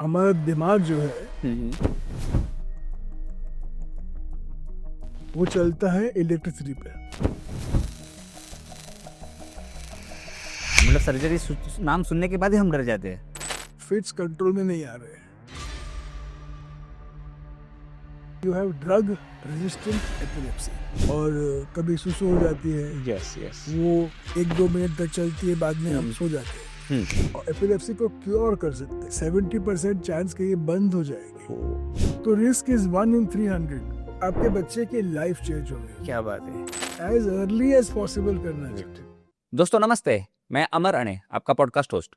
हमारा दिमाग जो है वो चलता है इलेक्ट्रिसिटी पे। मतलब सर्जरी नाम सुनने के बाद ही हम डर जाते हैं। फिट्स कंट्रोल में नहीं आ रहे। You have drug resistant epilepsy और कभी सुसु हो जाती है। Yes yes. वो 1-2 मिनट तक चलती है, बाद में हम सो जाते हैं। और एपिलेप्सी को क्योर कर सकते हैं। 70% चांस कि ये बंद हो जाएगी। तो रिस्क इज 1 in 300। आपके बच्चे की लाइफ चेंज हो गई। क्या बात है। एज अर्ली एज पॉसिबल करना चाहिए। दोस्तों नमस्ते, मैं अमर अणे, आपका पॉडकास्ट होस्ट।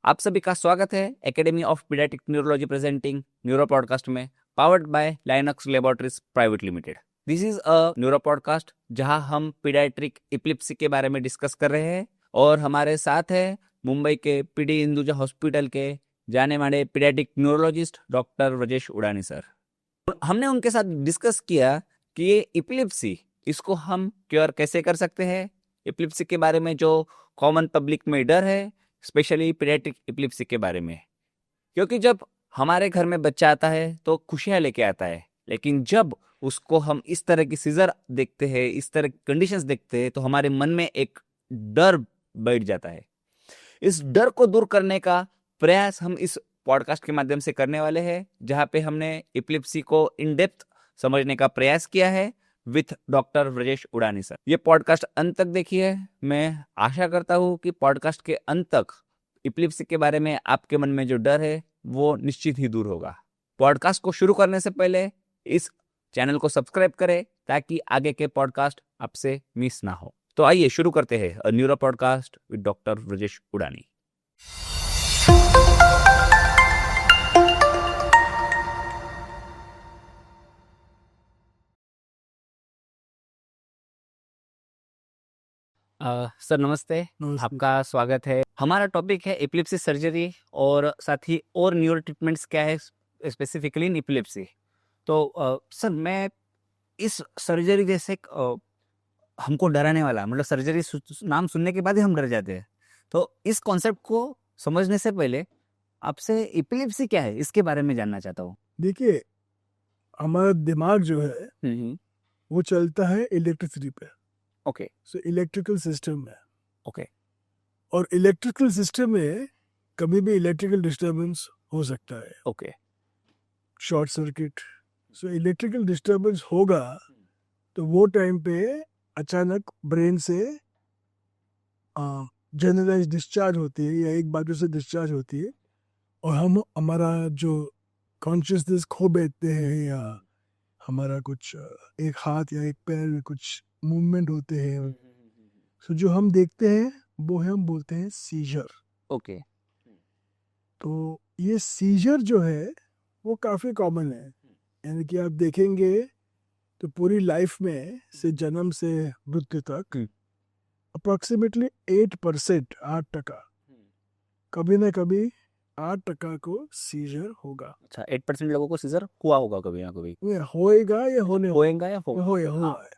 आप सभी का स्वागत है academy of paediatric neurology presenting neuro podcast में, powered by Linux laboratories private limited. This is a neuro podcast जहां हम पीडियाट्रिक एपिलेप्सी के बारे में डिस्कस कर रहे हैं और हमारे साथ है मुंबई के पीडी हिंदुजा हॉस्पिटल के जाने माने paediatric neurologist doctor Vrajesh Udani sir. हमने उनके साथ डिस्कस किया कि ये एपिलेप्सी, इसको हम क्योर कैसे कर सकते हैं। एपिलेप्सी के बारे में जो कॉमन पब्लिक में डर है, स्पेशली पीडियाट्रिक एपिलेप्सी के बारे में, क्योंकि जब हमारे घर में बच्चा आता है तो खुशियां लेके आता है, लेकिन जब उसको हम इस तरह की सीजर देखते हैं, इस तरह की कंडीशंस देखते हैं, तो हमारे मन में एक डर बैठ जाता है। इस डर को दूर करने का प्रयास हम इस पॉडकास्ट के माध्यम से करने वाले हैं, जहां पे हमने एपिलेप्सी को इन डेप्थ समझने का प्रयास किया है with doctor Vrajesh Udani sir. ये पॉडकास्ट अंत तक देखिए। मैं आशा करता हूँ कि पॉडकास्ट के अंत तक एपिलेप्सी के बारे में आपके मन में जो डर है वो निश्चित ही दूर होगा। पॉडकास्ट को शुरू करने से पहले इस चैनल को सब्सक्राइब करें ताकि आगे के पॉडकास्ट आपसे मिस ना हो। तो आइए शुरू करते हैं a neuro podcast with doctor Vrajesh Udani. Sir नमस्ते, नमस्ते। आपका स्वागत है। हमारा टॉपिक है एपिलेप्सी सर्जरी और साथ ही और न्यूरो ट्रीटमेंट्स क्या है स्पेसिफिकली इन एपिलेप्सी। तो सर, मैं इस सर्जरी जैसे हमको डराने वाला, मतलब सर्जरी नाम सुनने के बाद ही हम डर जाते हैं, तो इस कॉन्सेप्ट को समझने से पहले आपसे एपिलेप्सी क्या है इसके बारे में जानना चाहता हूँ। देखिए, हमारा दिमाग जो है वो चलता है इलेक्ट्रिसिटी पे। ओके सो इलेक्ट्रिकल सिस्टम है, ओके और इलेक्ट्रिकल सिस्टम में कभी भी इलेक्ट्रिकल डिस्टर्बेंस हो सकता है, okay short circuit. So electrical disturbance होगा तो वो टाइम पे अचानक ब्रेन से जनरलाइज डिस्चार्ज होती है या एक बाजू से डिस्चार्ज होती है, और हम हमारा जो कॉन्शियसनेस खो बैठते हैं, या हमारा कुछ एक हाथ या एक पैर में कुछ मूवमेंट होते हैं। सो जो हम देखते हैं वो हम बोलते हैं सीजर। ओके तो ये सीजर जो है वो काफ़ी कॉमन है। यानी कि आप देखेंगे तो पूरी लाइफ में से जन्म से मृत्यु तक अप्रोक्सीमेटली 8%, 8% कभी ना कभी 8% को सीजर होगा। अच्छा, 8% लोगों को सीजर हुआ होगा कभी ना कभी। ये होएगा या होने होएगा या हो या हुआ है।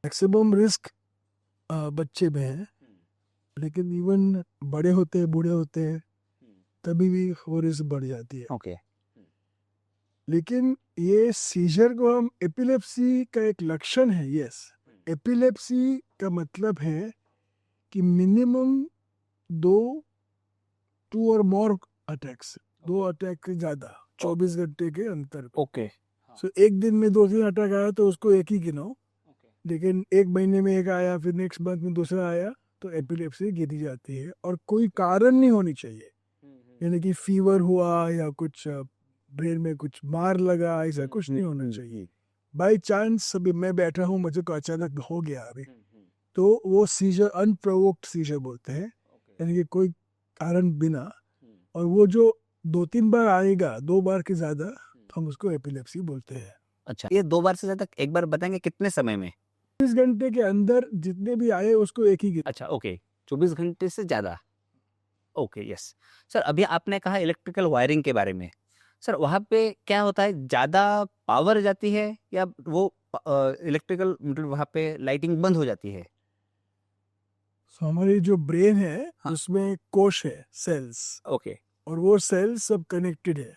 मैक्सिमम रिस्क बच्चे में है, लेकिन इवन बड़े होते हैं, बूढ़े होते हैं, तभी भी वो रिस्क बढ़ जाती है। ओके लेकिन ये सीजर को हम एपिलेप्सी का एक लक्षण है। यस, एपिलेप्सी का मतलब है कि मिनिमम 2 और मोर अटैक्स, 2 अटैक से ज़्यादा 24 घंटे के अंतर पे। ओके सो एक दिन में 2-3 अटैक आया तो उसको एक ही गिनो, लेकिन एक महीने में एक आया, फिर नेक्स्ट मंथ में दूसरा आया, तो एपिलेप्सी गिनी जाती है। और कोई कारण नहीं होनी चाहिए, यानी कि फीवर हुआ या कुछ ब्रेन में कुछ मार लगा, ऐसा कुछ नहीं होना चाहिए। बाई चांस अभी मैं बैठा हूँ, मुझे को अचानक हो गया अभी, तो वो सीजर अनप्रोवोक्ड सीजर बोलते हैं, यानी कि कोई कारण बिना। और वो जो 2-3 बार आएगा, 2 बार के ज़्यादा, तो हम उसको एपिलेप्सी बोलते हैं। अच्छा, ये 2 बार से ज्यादा एक बार बताएंगे कितने समय में? 24 घंटे के अंदर जितने भी आए उसको एक ही अच्छा ओके, 24 घंटे से ज्यादा। Okay yes. सर, अभी आपने कहा इलेक्ट्रिकल वायरिंग के बारे में। सर, वहाँ पे क्या होता है, ज्यादा पावर जाती है या वो इलेक्ट्रिकल, मतलब वहाँ पे लाइटिंग बंद हो जाती है? सो हमारी जो ब्रेन है हाँ। उसमें कोश है, सेल्स, ओके और वो सेल्स सब कनेक्टेड है।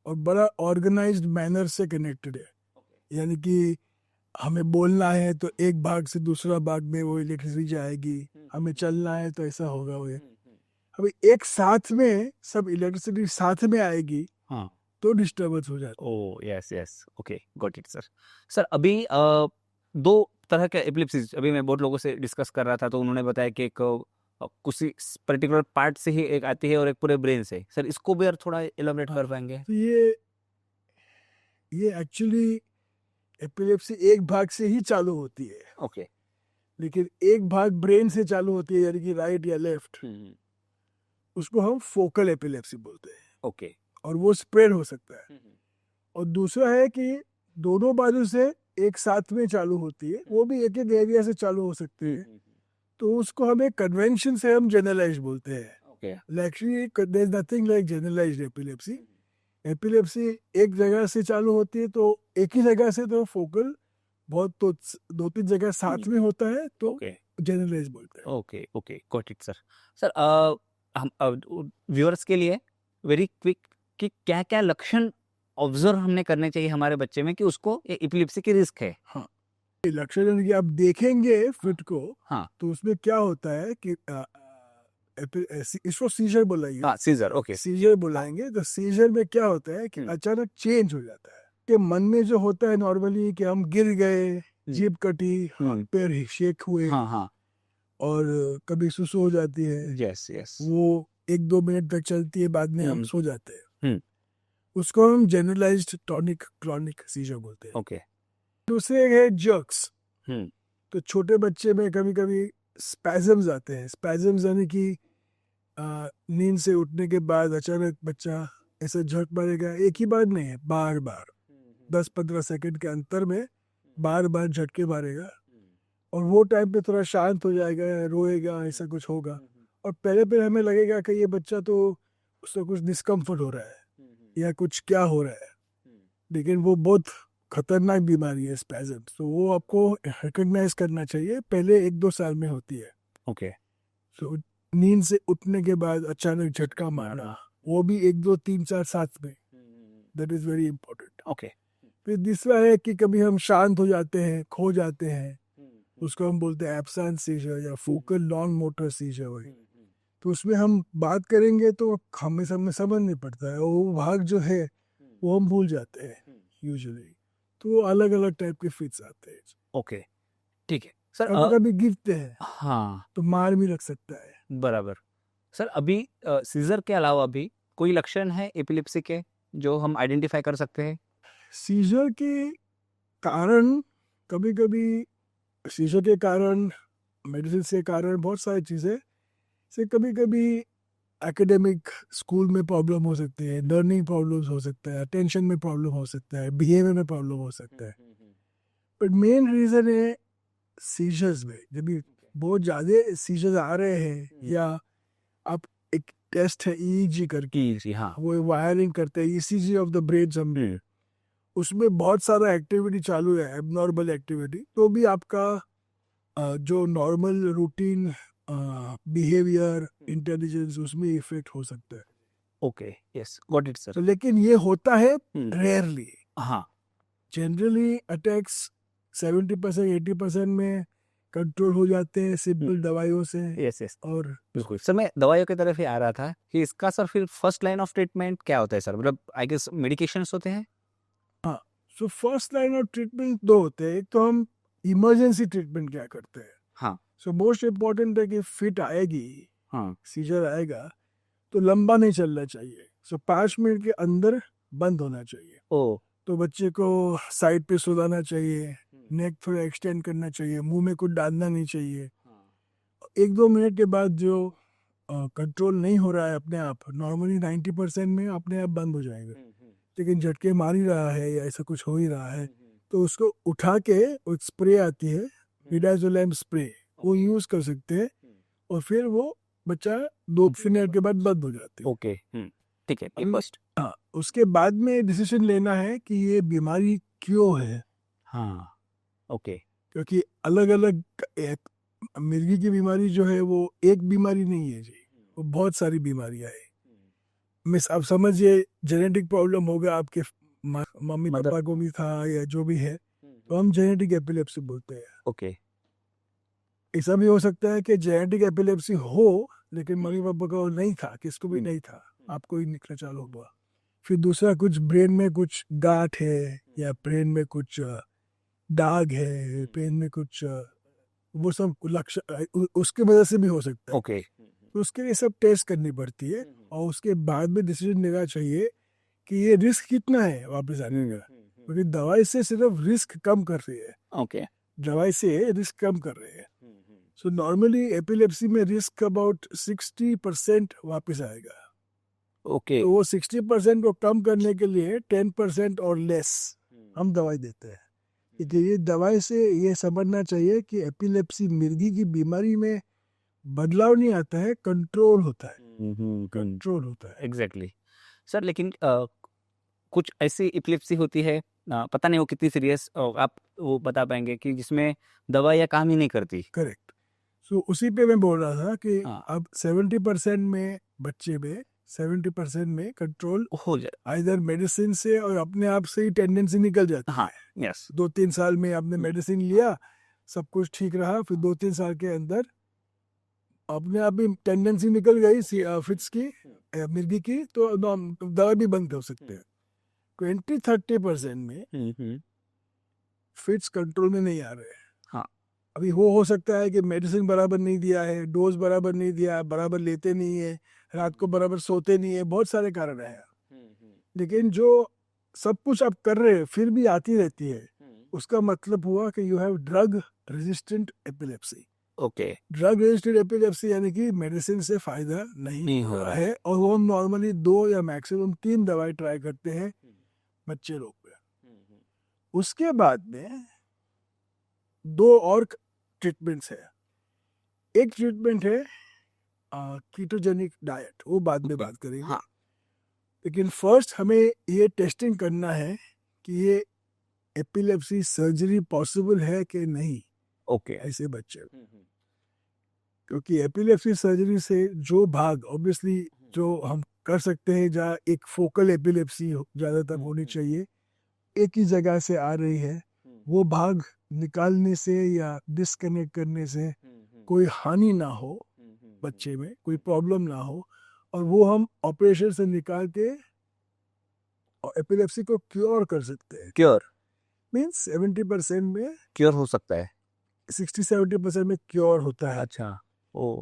और बड़ा ऑर्गेनाइज्ड मैनर से कनेक्टेड है। यानी कि हमें बोलना है तो एक भाग से दूसरा भाग में वो इलेक्ट्रिसिटी जाएगी, हमें चलना है तो ऐसा होगा वो। अभी एक साथ में सब इलेक्ट्रिसिटी साथ में आएगी हाँ तो डिस्टर्बेंस हो जाता ओ yes yes okay got it sir. Sir अभी दो तरह के एपिलेप्सीज अभी मैं बहुत लोगों से डिस्कस कर रहा था तो उन्होंने बताया कि एक किसी पर्टिकुलर पार्ट से ही एक आती है और एक पूरे ब्रेन से। सर इसको भी और थोड़ा एलाबोरेट कर पाएंगे? है। तो ये एक्चुअली एपिलेप्सी एक भाग से ही चालू होती है, ओके लेकिन एक भाग ब्रेन से चालू होती है, यानी कि राइट या लेफ्ट, उसको हम फोकल एपिलेप्सी बोलते हैं, ओके और वो स्प्रेड हो सकता है। और दूसरा है कि दोनों बाजू से एक साथ में चालू होती है, वो भी एक एक एरिया से चालू हो सकती है, तो उसको हम एक कन्वेंशन से हम जनरलाइज बोलते हैं। Okay actually there is nothing like generalised epilepsy. Epilepsy एक जगह से चालू होती है तो एक ही जगह से, तो फोकल बहुत तो दो तीन जगह साथ में होता है तो ओके जनरलाइज बोलते हैं। Okay okay got it sir. Sir हम व्यूअर्स के लिए वेरी क्विक कि क्या क्या लक्षण ऑब्जर्व हमने करने चाहिए हमारे बच्चे में कि उसको एपिलेप्सी की रिस्क है? हाँ, ये लक्षण यानी कि आप देखेंगे फिट को, हाँ तो उसमें क्या होता है कि इसको सीजर बुलाएंगे। हाँ सीजर ओके सीजर बुलाएंगे तो सीजर में क्या होता है कि अचानक चेंज हो जाता है कि मन में जो होता है नॉर्मली कि हम गिर गए, जीभ कटी, हाथ पैर शेक हुए, हाँ हाँ और कभी सुसु हो जाती है, यस यस वो 1-2 मिनट तक चलती है, बाद में हम सो जाते हैं। हम्म उसको हम जनरलाइज्ड टॉनिक क्लॉनिक सीजर बोलते हैं। ओके दूसरे है जर्क्स। हम्म तो छोटे बच्चे में कभी कभी स्पैजम्स आते हैं। स्पैजम्स यानी कि नींद से उठने के बाद अचानक बच्चा ऐसा झट मारेगा, एक ही बार नहीं है, बार बार 10-15 सेकंड के अंतर में बार बार झटके मारेगा, और वो टाइम पे थोड़ा शांत हो जाएगा, रोएगा, ऐसा कुछ होगा। और पहले पहले हमें लगेगा कि ये बच्चा तो उसको कुछ डिस्कम्फर्ट हो रहा है या कुछ क्या हो रहा है, लेकिन वो बहुत खतरनाक बीमारी है स्पैजम। तो वो आपको रिकॉग्नाइज करना चाहिए, पहले 1-2 साल में होती है। ओके तो नींद से उठने के बाद अचानक झटका मारना, वो भी 1-2-3-4 साथ में, that is very important. Okay फिर दूसरा है कि कभी हम शांत हो जाते हैं, खो जाते हैं, उसको हम बोलते हैं एब्सेंट सीजर या फोकल नॉन मोटर सीजर। वही तो उसमें हम बात करेंगे तो हमें समझ नहीं पड़ता है, वो भाग जो है वो हम भूल जाते हैं यूजुअली। तो अलग अलग टाइप के फिट्स आते हैं। ओके ठीक है सर। कभी कभी गिरते हैं हाँ तो मार भी लग सकता है। बराबर। सर अभी सीजर के अलावा भी कोई लक्षण है एपिलेप्सी के जो हम आइडेंटिफाई कर सकते हैं? सीजर के कारण कभी कभी, सीजर के कारण, मेडिसिन से कारण बहुत सारी चीज़ें से, कभी कभी एकेडमिक स्कूल में प्रॉब्लम हो सकती है, लर्निंग प्रॉब्लम्स हो सकता है, अटेंशन में प्रॉब्लम हो सकता है, बिहेवियर में प्रॉब्लम हो सकता है। बट मेन रीज़न है सीजर्स में, जब भी बहुत ज़्यादा सीजर्स आ रहे हैं, या आप एक टेस्ट है ईईजी करके, जी हाँ वो वायरिंग करते हैं ईसीजी ऑफ द ब्रेन समझे, उसमें बहुत सारा एक्टिविटी चालू है, एबनॉर्मल एक्टिविटी, तो भी आपका जो नॉर्मल रूटीन बिहेवियर, इंटेलिजेंस, उसमें इफेक्ट हो सकता है। ओके यस गॉट इट तो सर। लेकिन ये होता है रेयरली। हाँ जनरली अटैक्स 70% 80% में कंट्रोल हो जाते हैं सिंपल दवाइयों से। यस यस और बिल्कुल सर। मैं दवाइयों की तरफ ही आ रहा था कि इसका सर फिर फर्स्ट लाइन ऑफ ट्रीटमेंट क्या होता है सर? मतलब आई गेस मेडिकेशंस होते हैं। हाँ, so first line of treatment दो होते हैं। एक तो हम इमरजेंसी ट्रीटमेंट क्या करते हैं। हाँ सो मोस्ट इम्पोर्टेंट है कि फिट आएगी, हाँ सीजर आएगा तो लंबा नहीं चलना चाहिए। सो 5 मिनट के अंदर बंद होना चाहिए। ओ तो बच्चे को साइड पे सुलाना चाहिए, नेक थोड़ा एक्सटेंड करना चाहिए, मुंह में कुछ डालना नहीं चाहिए। 1-2 मिनट के बाद जो कंट्रोल नहीं हो रहा है अपने आप, नॉर्मली 90% में अपने आप बंद हो जाएगा, लेकिन झटके मार ही रहा है या ऐसा कुछ हो ही रहा है, तो उसको उठा के एक स्प्रे आती है, मिडाजोलैम स्प्रे, वो यूज़ कर सकते हैं, और फिर वो बच्चा 2 मिनट के बाद बंद हो जाती है। ओके ठीक है फर्स्ट। हाँ, उसके बाद में डिसीजन लेना है कि ये बीमारी क्यों है, हाँ ओके क्योंकि अलग अलग मिर्गी की बीमारी जो है वो एक बीमारी नहीं है जी, वो बहुत सारी बीमारियां हैं। मिस आप समझिए जेनेटिक प्रॉब्लम होगा आपके मम्मी Mother. पापा को भी था या जो भी है, तो हम जेनेटिक एपिलेप्सी बोलते हैं। ओके ऐसा भी हो सकता है कि जेनेटिक एपिलेप्सी हो लेकिन मम्मी पापा को नहीं था, किसको भी नहीं था, आपको ही निकला चालू हुआ। फिर दूसरा कुछ ब्रेन में कुछ गांठ है या ब्रेन में कुछ दाग है, ब्रेन में कुछ वो सब लक्षण उसके वजह से भी हो सकता है। ओके तो उसके लिए सब टेस्ट करनी पड़ती है और उसके बाद में डिसीजन लेना चाहिए कि ये रिस्क कितना है वापस आने का, क्योंकि दवाई से सिर्फ रिस्क कम कर रही है, ओके दवाई से रिस्क कम कर रही है। सो नॉर्मली एपिलेप्सी में रिस्क अबाउट 60% वापस आएगा। ओके तो वो 60% को कम करने के लिए 10% और लेस हम दवाई देते हैं। क्योंकि ये दवाई से ये समझना चाहिए कि एपिलेप्सी मिर्गी की बीमारी में बदलाव नहीं आता है, कंट्रोल होता है, कंट्रोल होता है। एग्जैक्टली सर, लेकिन कुछ ऐसी एपिलेप्सी होती है, पता नहीं वो कितनी सीरियस, आप वो बता पाएंगे कि जिसमें दवाइयाँ काम ही नहीं करती? करेक्ट। सो उसी पे मैं बोल रहा था कि हाँ। अब 70% में बच्चे में 70% में कंट्रोल हो जाए। आइदर मेडिसिन से और अपने आप से ही टेंडेंसी निकल जाती हाँ है। यस 2-3 साल में आपने मेडिसिन लिया, सब कुछ ठीक रहा, फिर 2-3 साल के अंदर अपने आप ही टेंडेंसी निकल गई फिट्स की, मिर्गी की, तो दवा भी बंद कर सकते हैं। 20-30% में फिट्स कंट्रोल में नहीं आ रहे हैं। हाँ। अभी वो हो सकता है कि मेडिसिन बराबर नहीं दिया है, डोज बराबर नहीं दिया, बराबर लेते नहीं है, रात को बराबर सोते नहीं है, बहुत सारे कारण हैं। लेकिन जो सब कुछ आप कर रहे हैं फिर भी आती रहती है, उसका मतलब हुआ कि you have drug resistant epilepsy. Okay drug resistant epilepsy यानी कि मेडिसिन से फायदा नहीं हो रहा है, और वो नॉर्मली 2 या मैक्सिमम 3 दवाई ट्राई करते हैं बच्चे लोग पे। उसके बाद में 2 और ट्रीटमेंट्स है। एक ट्रीटमेंट है कीटोजेनिक डाइट, वो बाद में बात करेंगे। हाँ। लेकिन फर्स्ट हमें ये टेस्टिंग करना है कि ये एपिलेप्सी सर्जरी पॉसिबल है कि नहीं ओके ऐसे बच्चे, क्योंकि एपिलेप्सी सर्जरी से जो भाग ऑब्वियसली जो हम कर सकते हैं, जहाँ एक फोकल एपिलेप्सी ज़्यादातर होनी चाहिए, एक ही जगह से आ रही है, वो भाग निकालने से या डिस्कनेक्ट करने से कोई हानि ना हो, बच्चे में कोई प्रॉब्लम ना हो, और वो हम ऑपरेशन से निकाल के एपिलेप्सी को क्योर कर सकते हैं। क्योर मीन्स 70% में, क्योर हो सकता है? 60-70% में क्योर होता है। अच्छा ओ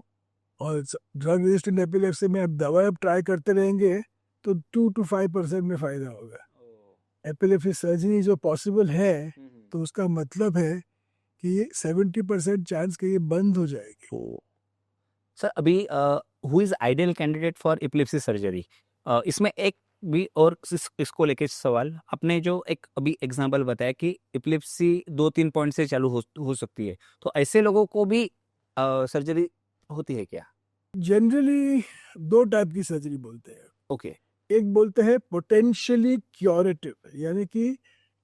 और ड्रग रेजिस्टेंट एपिलेप्सी में आप दवाई अब ट्राई करते रहेंगे तो 2-5% में फायदा होगा। एपिलेप्सी सर्जरी जो पॉसिबल है, तो उसका मतलब है कि ये 70% चांस कि ये बंद हो जाएगी। सर, अभी who is ideal candidate for epilepsy surgery? इसमें एक भी और इसको लेके सवाल, आपने जो एक अभी एग्जांपल बताया कि एपिलेप्सी 2-3 पॉइंट से चालू हो सकती है, तो ऐसे लोगों को भी सर्जरी होती है क्या? जनरली 2 टाइप की सर्जरी बोलते हैं। ओके एक बोलते हैं पोटेंशियली क्योरेटिव, यानी कि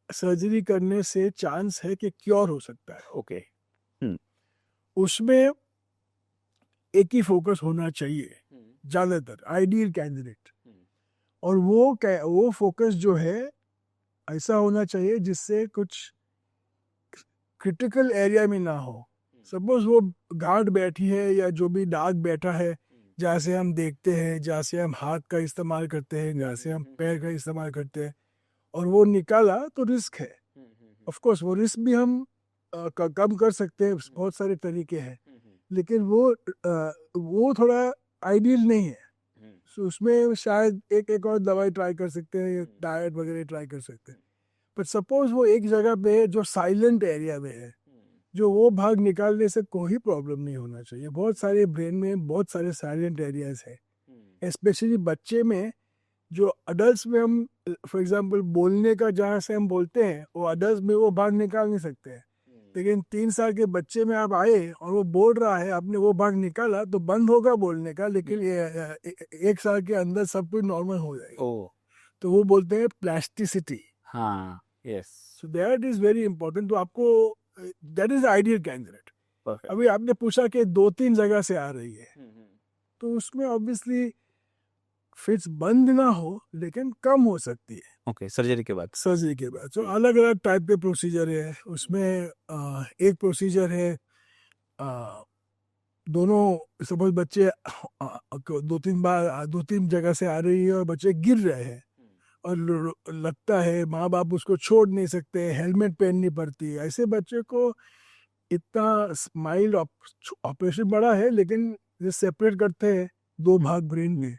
सर्जरी करने से चांस है कि क्योर हो सकता है। ओके उसमें एक ही फोकस होना चाहिए ज़्यादातर, आइडियल कैंडिडेट, और वो फोकस जो है ऐसा होना चाहिए जिससे कुछ क्रिटिकल एरिया में ना हो। सपोज वो गांठ बैठी है या जो भी दाग बैठा है, जहाँ से हम देखते हैं, जहाँ से हम हाथ का इस्तेमाल करते हैं, जहाँ से हम पैर का इस्तेमाल करते हैं, और वो निकाला तो रिस्क है। ऑफ कोर्स वो रिस्क भी हम कम कर सकते हैं, बहुत सारे तरीके हैं, लेकिन वो थोड़ा आइडियल नहीं है। सो उसमें शायद एक और दवाई ट्राई कर सकते हैं, डाइट वगैरह ट्राई कर सकते हैं। पर सपोज वो एक जगह पे है जो साइलेंट एरिया में है, जो वो भाग निकालने से कोई प्रॉब्लम नहीं होना चाहिए। बहुत सारे ब्रेन में बहुत सारे साइलेंट एरियाज है, स्पेशली बच्चे में। जो अडल्ट में हम फॉर एग्जांपल बोलने का जहाँ से हम बोलते हैं, वो अडल्ट में वो भाग निकाल नहीं सकते हैं, लेकिन 3 साल के बच्चे में आप आए और वो बोल रहा है, आपने वो भाग निकाला तो बंद होगा बोलने का, लेकिन 1 साल के अंदर सब कुछ नॉर्मल हो जाएगा। तो वो बोलते हैं प्लास्टिसिटी। हाँ yes so that is very important. तो आपको that is ideal candidate. Perfect अभी आपने पूछा कि 2-3 जगह से आ रही है, तो उसमें ऑब्वियसली फिट्स बंद ना हो लेकिन कम हो सकती है ओके, सर्जरी के बाद। सर्जरी के बाद। तो अलग अलग टाइप के प्रोसीजर है उसमें। एक प्रोसीजर है दोनों सपोज बच्चे दो तीन जगह से आ रही है और बच्चे गिर रहे हैं और लगता है माँ बाप उसको छोड़ नहीं सकते, हेलमेट पहननी पड़ती है, ऐसे बच्चे को इतना माइल्ड ऑपरेशन बड़ा है लेकिन ये सेपरेट करते हैं दो भाग ब्रेन में,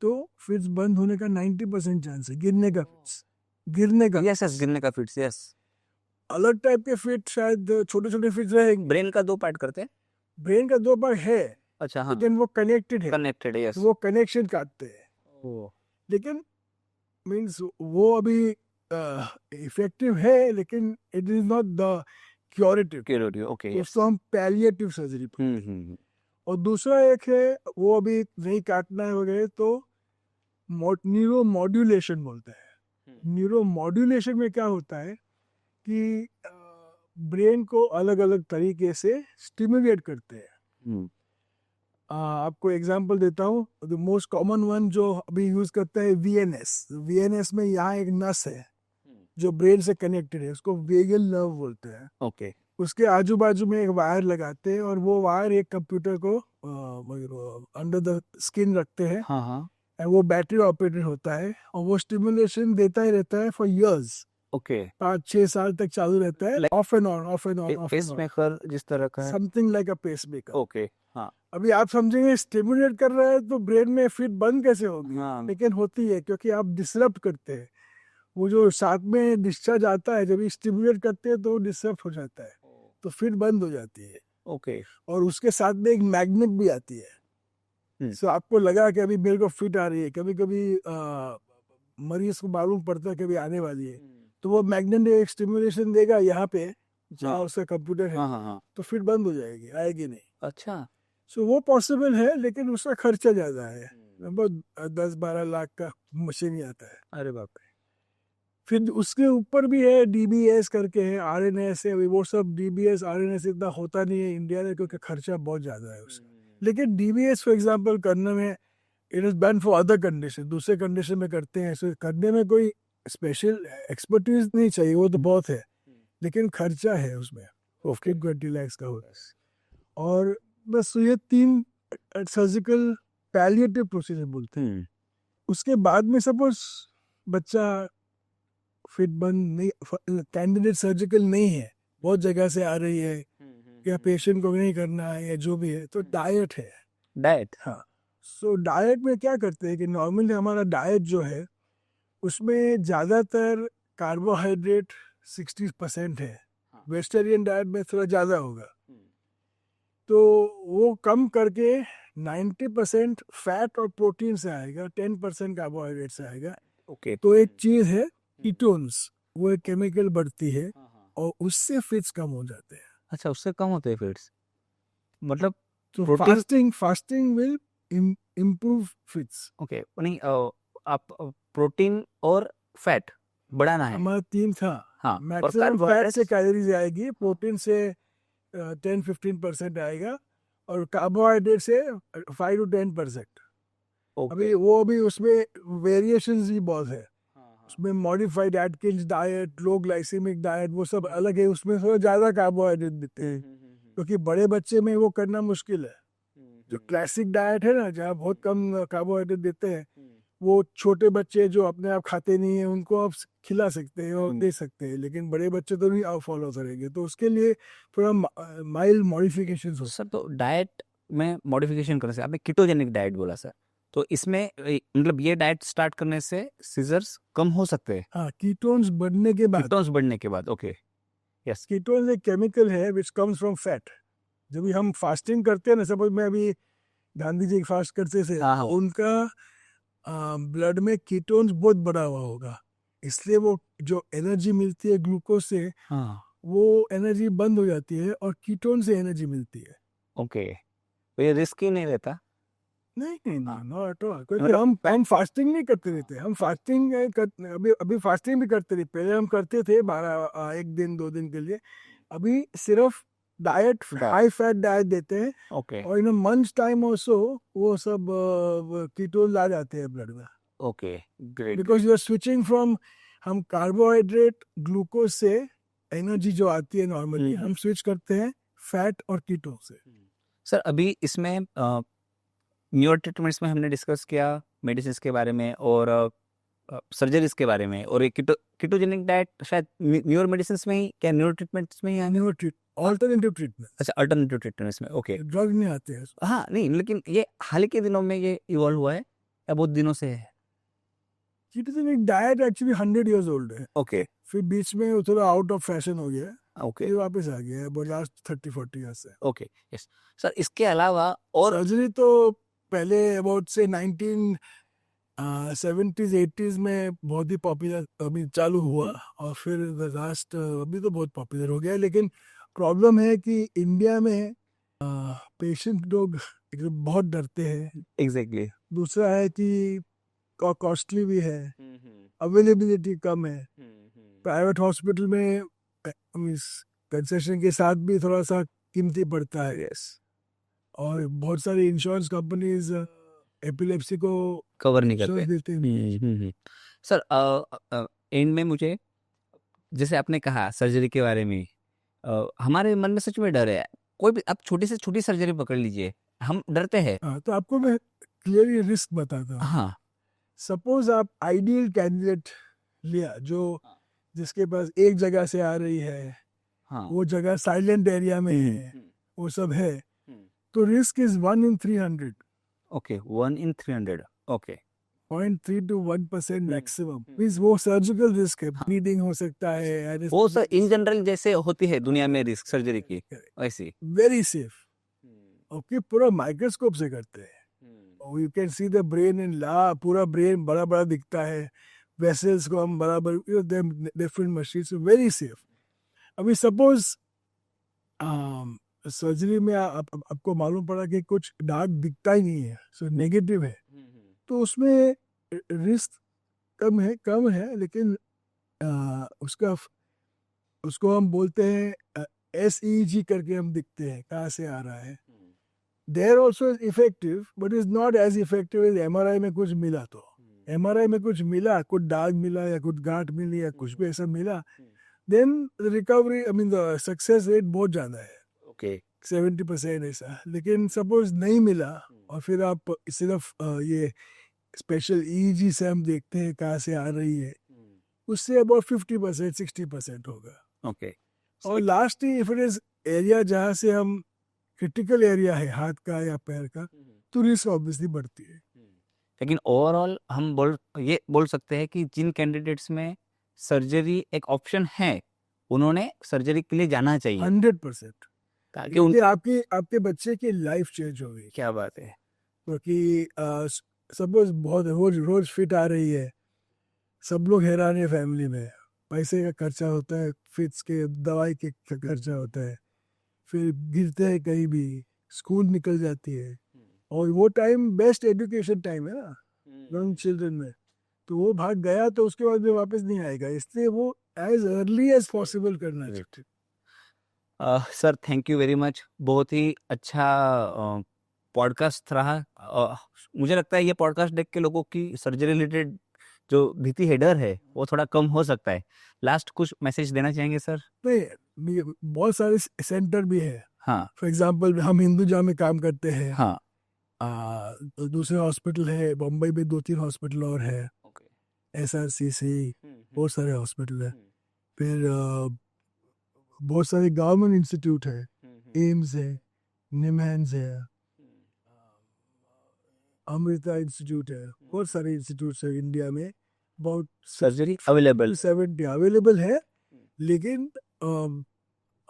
तो फिट्स बंद होने का 90% चांस है, गिरने का यस यस, गिरने का फिट्स, यस। अलग टाइप के फिट शायद छोटे छोटे फिट्स रहेंगे। ब्रेन का 2 पार्ट करते हैं। ब्रेन का दो भाग है अच्छा, हाँ, लेकिन वो कनेक्टेड है, कनेक्टेड है, यस। वो कनेक्शन काटते हैं ओ, लेकिन मीन्स वो अभी इफेक्टिव है लेकिन it is not the curative, curative, okay, yes. उसको हम पैलिएटिव सर्जरी। और दूसरा एक है वो अभी नहीं काटना है वगैरह, तो न्यूरो मॉड्यूलेशन बोलते हैं। न्यूरो मॉड्यूलेशन में क्या होता है कि ब्रेन को अलग अलग तरीके से स्टिमुलेट करते हैं। आपको एग्जांपल देता हूँ, द मोस्ट कॉमन वन जो अभी यूज करता है वीएनएस में यहाँ एक नस है जो ब्रेन से कनेक्टेड है, उसको वेगल नर्व बोलते हैं। ओके, उसके आजू बाजू में एक वायर लगाते हैं और वो वायर एक कंप्यूटर को अंडर द स्किन रखते हैं, हाँ हाँ, और वो बैटरी ऑपरेटेड होता है और वो स्टिमुलेशन देता ही रहता है फॉर इयर्स, ओके। 5-6 साल तक चालू रहता है, off and on off and on pacemaker जिस तरह का है। Something like a pacemaker. Okay, हाँ अभी आप समझेंगे स्टिमुलेट कर रहा है तो ब्रेन में फिट बंद कैसे होगी, हाँ, लेकिन होती है क्योंकि आप डिसरप्ट करते हैं। वो जो साथ में डिस्चार्ज आता है जब स्टिमुलेट करते हैं तो डिसरप्ट हो जाता है, तो फिट बंद हो जाती है। ओके, और उसके साथ में एक मैग्नेट भी आती है, सो आपको लगा कि अभी मेरे को फिट आ रही है, कभी कभी मरीज को मालूम पड़ता है कि अभी आने वाली है, तो वो मैग्नेट एक स्टिमुलेशन देगा यहाँ पे जहाँ उसका कंप्यूटर है, हाँ हाँ हाँ, तो फिट बंद हो जाएगी, आएगी नहीं। अच्छा, सो वो पॉसिबल है लेकिन उसका खर्चा ज्यादा है, लगभग 10-12 लाख का मशीन ही आता है। अरे बाप रे। फिर उसके ऊपर भी है डीबीएस करके है, आरएनएस है, वो सब डीबीएस आरएनएस इतना होता नहीं है इंडिया में क्योंकि खर्चा बहुत ज्यादा है उसका। लेकिन डीबीएस फॉर एग्जांपल करने में it is done for other condition, दूसरे कंडीशन में करते हैं, सो करने में कोई स्पेशल एक्सपर्टीज नहीं चाहिए, वो तो बहुत है लेकिन खर्चा है उसमें 15-20 लाख का होता है। और बस ये 3 सर्जिकल पैलिएटिव प्रोसीजर बोलते हैं। उसके बाद में सपोज बच्चा फिट बंद नहीं, कैंडिडेट सर्जिकल नहीं है, बहुत जगह से आ रही है या पेशेंट को नहीं करना है या जो भी है, तो डाइट है। डाइट, हाँ, सो डाइट में क्या करते हैं कि नॉर्मली हमारा डाइट जो है उसमें ज़्यादातर कार्बोहाइड्रेट 60% है, वेजिटेरियन डाइट में थोड़ा ज़्यादा होगा, तो वो कम करके 90% फैट और प्रोटीन से आएगा, 10% कार्बोहाइड्रेट से आएगा। ओके, तो एक चीज़ है कीटोन्स, वो एक केमिकल बढ़ती है और उससे फिट्स कम हो जाते हैं। अच्छा, उससे कम होते हैं फिट्स, मतलब तो protein, fasting will improve fits. Okay, नहीं आप प्रोटीन और फैट बढ़ाना है। हमारा 3 था, हाँ, और मैक्सिमम फैट कार्बोहाइड्रेट से कैलोरीज आएगी, प्रोटीन से 10-15% आएगा और कार्बोहाइड्रेट से 5-10%। अभी वो भी उसमें वेरिएशंस भी बहुत है, उसमें मॉडिफाइड एटकिंस डाइट, लो ग्लाइसेमिक डाइट, वो सब अलग है, उसमें थोड़ा ज़्यादा कार्बोहाइड्रेट देते हैं क्योंकि बड़े बच्चे में वो करना मुश्किल है। जो क्लासिक डाइट है ना जहाँ बहुत कम कार्बोहाइड्रेट देते हैं, वो छोटे बच्चे जो अपने आप खाते नहीं है उनको आप खिला सकते हैं और दे सकते हैं, लेकिन बड़े बच्चे तो नहीं आप फॉलो करेंगे, तो उसके लिए थोड़ा माइल्ड मॉडिफिकेशन हो। सर, तो डाइट में मॉडिफिकेशन करने से, आपने कीटोजेनिक डाइट बोला सर, तो इसमें मतलब ये डाइट स्टार्ट करने से सीजर्स कम हो सकते हैं? हाँ, कीटोन्स बढ़ने के बाद, कीटोन्स बढ़ने के बाद, ओके, यस। कीटोन्स एक केमिकल है विच कम्स फ्रॉम फैट। जब भी हम फास्टिंग करते हैं ना, सपोज मैं अभी गांधी जी फास्ट करते थे, हाँ, हाँ। उनका ब्लड में कीटोन्स बहुत बढ़ा हुआ होगा, इसलिए वो जो एनर्जी मिलती है ग्लूकोज से, हाँ, वो एनर्जी बंद हो जाती है और कीटोन से एनर्जी मिलती है। ओके, तो ये रिस्की नहीं रहता? नहीं, नॉट एट ऑल, क्योंकि हम फास्टिंग नहीं करते रहते, हम फास्टिंग अभी फास्टिंग भी करते रहे, पहले हम करते थे 1 दिन 2 दिन के लिए, अभी सिर्फ डाइट हाई फैट डाइट देते हैं ओके और इन मंथ्स टाइम ऑल्सो वो सब कीटोन आ जाते हैं ब्लड में okay great because you are switching from हम कार्बोहाइड्रेट ग्लूकोज से एनर्जी जो आती है नॉर्मली हम स्विच करते हैं फैट और कीटोन से। सर अभी इसमें न्यूरो ट्रीटमेंट्स में हमने डिस्कस किया मेडिसिन के बारे में और सर्जरीज के बारे में और कीटोजेनिक डाइट शायद न्यूरो मेडिसिन में ही क्या न्यूरो ट्रीटमेंट्स में ही है ऑल्टरनेटिव ट्रीटमेंट अच्छा अल्टरनेटिव ट्रीटमेंट्स में ओके ड्रग नहीं आते हैं हाँ नहीं लेकिन ये हाल के दिनों में ये इवॉल्व हुआ है या बहुत दिनों से है ketogenic diet actually 100 years old है ओके फिर बीच में वो थोड़ा आउट ऑफ फैशन हो गया ओके फिर वापस आ गया है लास्ट 30-40 years से। ओके यस सर इसके अलावा और सर्जरी तो पहले अबाउट से 70s 80s में बहुत ही पॉपुलर अभी चालू हुआ और फिर लास्ट अभी तो बहुत पॉपुलर हो गया लेकिन प्रॉब्लम है कि इंडिया में पेशेंट लोग बहुत डरते हैं एग्जैक्टली दूसरा है कि कॉस्टली भी है अवेलेबिलिटी कम है प्राइवेट हॉस्पिटल में कंसेशन के साथ भी थोड़ा सा कीमती पड़ता है यस और बहुत सारी इंश्योरेंस कंपनीज एपिलेप्सी को कवर नहीं करते insurance देते हैं। सर एंड में मुझे जैसे आपने कहा सर्जरी के बारे में हमारे मन में सच में डर है कोई भी आप छोटी से छोटी सर्जरी पकड़ लीजिए हम डरते हैं हाँ तो आपको मैं क्लियरली रिस्क बताता हूँ। हाँ सपोज आप आइडियल कैंडिडेट लिया जो जिसके पास एक जगह से आ रही है हाँ वो जगह साइलेंट एरिया में है वो सब है तो risk is 1 in 300 okay 1 in 300 okay 0.3 to 1% maximum means वो सर्जिकल रिस्क है ब्लीडिंग हो सकता है वो सर इन जनरल जैसे होती है दुनिया में रिस्क सर्जरी की वैसी वेरी सेफ ओके पूरा माइक्रोस्कोप से करते हैं you can see the brain in ला पूरा ब्रेन बड़ा बड़ा दिखता है वेसल्स को हम बराबर डिफरेंट मशीन्स वेरी सेफ। अभी सपोज सर्जरी में आपको मालूम पड़ा कि कुछ दाग दिखता ही नहीं है सो नेगेटिव है तो उसमें रिस्क कम है लेकिन उसको हम बोलते हैं SEG करके हम दिखते हैं कहाँ से आ रहा है there also is effective but is not as effective as MRI में कुछ मिला तो MRI में कुछ मिला कुछ दाग मिला या कुछ गांठ मिली या कुछ भी ऐसा मिला then recovery I mean the success rate बहुत ज़्यादा है ओके 70% ऐसा लेकिन सपोज नहीं मिला और फिर आप सिर्फ ये स्पेशल EEG से हम देखते हैं कहाँ से आ रही है उससे अबाउट 50% 60% होगा ओके और last if it is area जहाँ से हम क्रिटिकल एरिया है हाथ का या पैर का तो रिस्क ऑब्वियसली बढ़ती है लेकिन ओवरऑल हम बोल सकते हैं कि जिन कैंडिडेट्स में सर्जरी एक ऑप्शन है उन्होंने सर्जरी के लिए जाना चाहिए 100% ताकि उन आपके बच्चे की लाइफ चेंज हो गई क्या बात है क्योंकि सपोज बहुत रोज फिट आ रही है सब लोग हैरान है फैमिली में पैसे का खर्चा होता है फिट्स के दवाई के खर्चा होता है फिर गिरते हैं कहीं भी स्कूल निकल जाती है और वो टाइम बेस्ट एजुकेशन टाइम है ना यंग चिल्ड्रन में तो वो भाग गया तो उसके बाद में वापस नहीं आएगा इसलिए वो एज अर्ली एज पॉसिबल करना चाहिए। Sir thank you very much बहुत ही अच्छा पॉडकास्ट रहा मुझे लगता है ये पॉडकास्ट देख के लोगों की सर्जरी रिलेटेड जो भीति है डर है वो थोड़ा कम हो सकता है लास्ट कुछ मैसेज देना चाहेंगे सर नहीं बहुत सारे सेंटर भी है हाँ फॉर एग्जांपल हम हिंदुजा में काम करते हैं हाँ दूसरे हॉस्पिटल है बम्बई में 2-3 हॉस्पिटल और है SRCC बहुत सारे हॉस्पिटल है फिर बहुत सारे गवर्नमेंट इंस्टीट्यूट है एम्स है निमहैंस है अमृता इंस्टीट्यूट है बहुत सारे इंस्टीट्यूट है इंडिया में बहुत सर्जरी अवेलेबल 70 अवेलेबल है लेकिन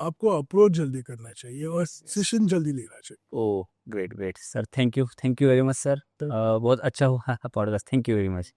आपको अप्रोच जल्दी करना चाहिए और सेशन जल्दी लेना चाहिए। Oh great sir thank you very much sir बहुत अच्छा हुआ podcast thank you very much